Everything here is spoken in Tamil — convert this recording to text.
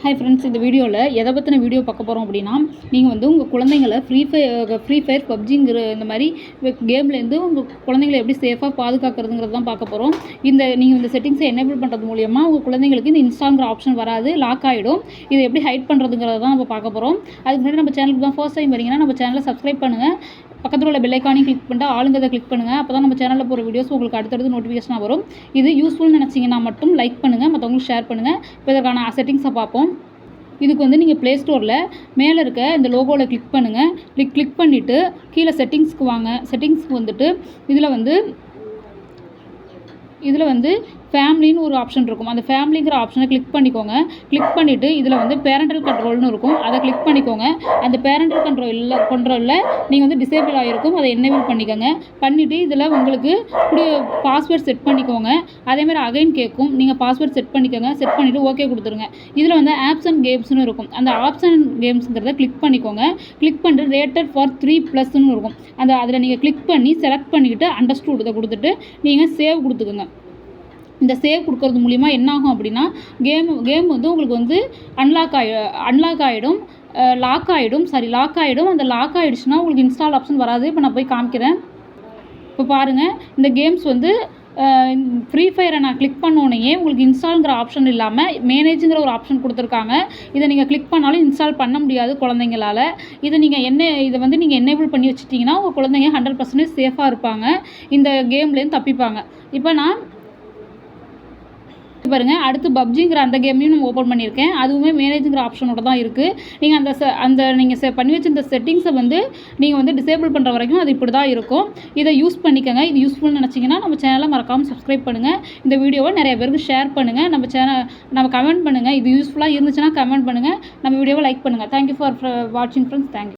ஹாய் ஃப்ரெண்ட்ஸ், இந்த வீடியோவில் எதை பற்றின வீடியோ பார்க்க போகிறோம் அப்படின்னா, நீங்கள் வந்து உங்கள் குழந்தைங்களை ஃப்ரீ ஃபயர் பப்ஜிங்கிற இந்த மாதிரி கேம்லேருந்து உங்கள் குழந்தைங்களை எப்படி சேஃபாக பாதுகாக்கிறதுங்கிறது தான் பார்க்க போகிறோம். நீங்கள் இந்த செட்டிங்ஸை எனேபிள் பண்ணுறது மூலியமாக உங்கள் குழந்தைங்களுக்கு இந்த இன்ஸ்டால்ங்கிற ஆப்ஷன் வராது, லாக் ஆகிடும். இதை எப்படி ஹைட் பண்ணுறதுங்கிறத தான் நம்ம பார்க்க போகிறோம். அதுக்கு முன்னாடி நம்ம சேனலுக்கு தான் ஃபர்ஸ்ட் டைம் வரீங்கன்னா நம்ம சேனலை சப்ஸ்கிரைப் பண்ணுங்கள். பக்கத்தில் உள்ள பெல் ஐக்கானையும் கிளிக் பண்ணிட்டு ஆளுங்கிறத கிளிக் பண்ணுங்கள். அப்போ தான் நம்ம சேனலில் போகிற வீடியோஸ் உங்களுக்கு அடுத்தடுத்து நோட்டிஃபிகேஷனாக வரும். இது யூஸ்ஃபுல்னு நினச்சிங்கன்னா மட்டும் லைக் பண்ணுங்கள், மற்றவங்களுக்கு ஷேர் பண்ணுங்கள். இப்போ இதற்கான செட்டிங்ஸை பார்ப்போம். இதுக்கு வந்து நீங்கள் ப்ளே ஸ்டோரில் மேலே இருக்க இந்த லோகோவில் கிளிக் பண்ணுங்கள். கிளிக் பண்ணிவிட்டு கீழே செட்டிங்ஸ்க்கு வாங்க. செட்டிங்ஸ்க்கு வந்துட்டு இதில் வந்து ஃபேமிலின்னு ஒரு ஆப்ஷன் இருக்கும். அந்த ஃபேமிலிங்கிற ஆப்ஷனை கிளிக் பண்ணிக்கோங்க. கிளிக் பண்ணிவிட்டு இதில் வந்து பேரண்டல் கண்ட்ரோல்னு இருக்கும், அதை கிளிக் பண்ணிக்கோங்க. அந்த பேரண்டல் கண்ட்ரோலில் நீங்கள் வந்து டிசேபிள் ஆகிருக்கும், அதை எனேபிள் பண்ணிக்கோங்க. பண்ணிவிட்டு இதில் உங்களுக்கு பாஸ்வேர்ட் செட் பண்ணிக்கோங்க. அதேமாதிரி அகைன் கேட்கும், நீங்கள் பாஸ்வேர்ட் செட் பண்ணிக்கோங்க. செட் பண்ணிவிட்டு ஓகே கொடுத்துருங்க. இதில் வந்து ஆப்ஸ் அண்ட் கேம்ஸ்னு இருக்கும். அந்த ஆப்ஸ் அண்ட் கேம்ஸுங்கிறத கிளிக் பண்ணிக்கோங்க. கிளிக் பண்ணிட்டு ரேட்டட் ஃபார் 3+ன்னு இருக்கும். அதில் நீங்கள் கிளிக் பண்ணி செலக்ட் பண்ணிக்கிட்டு அண்டர்ஸ்டூட் இதை கொடுத்துட்டு நீங்கள் சேவ் கொடுத்துக்கோங்க. இந்த சேவ் கொடுக்கறது மூலிமா என்ன ஆகும் அப்படின்னா, கேம் வந்து உங்களுக்கு வந்து லாக் ஆகிடும். அந்த லாக் ஆகிடுச்சுன்னா உங்களுக்கு இன்ஸ்டால் ஆப்ஷன் வராது. இப்போ நான் போய் காமிக்கிறேன். இப்போ பாருங்கள், இந்த கேம்ஸ் வந்து ஃப்ரீ ஃபயரை நான் கிளிக் பண்ணோன்னே உங்களுக்கு இன்ஸ்டால்ங்கிற ஆப்ஷன் இல்லாமல் மேனேஜுங்கிற ஒரு ஆப்ஷன் கொடுத்துருக்காங்க. இதை நீங்கள் கிளிக் பண்ணாலும் இன்ஸ்டால் பண்ண முடியாது குழந்தைங்களால். இதை வந்து நீங்கள் எனேபிள் பண்ணி வச்சுட்டிங்கன்னா உங்கள் குழந்தைங்க 100% சேஃபாக இருப்பாங்க, இந்த கேம்லேருந்து தப்பிப்பாங்க. இப்போ நான் பாருங்கள், அடுத்து பப்ஜிங்கிற அந்த கேமையும் நம்ம ஓப்பன் பண்ணியிருக்கேன். அதுவுமே மேனேஜுங்கிற ஆப்ஷனோட தான் இருக்குது. நீங்கள் நீங்கள் பண்ணி வச்சிருந்த செட்டிங்ஸை வந்து நீங்கள் வந்து டிசேபிள் பண்ணுற வரைக்கும் அது இப்படி தான் இருக்கும். இதை யூஸ் பண்ணிக்கோங்க. இது யூஸ்ஃபுல்னு நினச்சிங்கன்னா நம்ம சேனலை மறக்காமல் சப்ஸ்கிரைப் பண்ணுங்கள். இந்த வீடியோவை நிறைய பேருக்கு ஷேர் பண்ணுங்கள். நம்ம கமெண்ட் பண்ணுங்கள். இது யூஸ்ஃபுல்லாக இருந்துச்சுன்னா கமெண்ட் பண்ணுங்கள். நம்ம வீடியோவை லைக் பண்ணுங்கள். தேங்க்யூ ஃபார் வாட்சிங் ஃப்ரெண்ட்ஸ். தேங்க்யூ.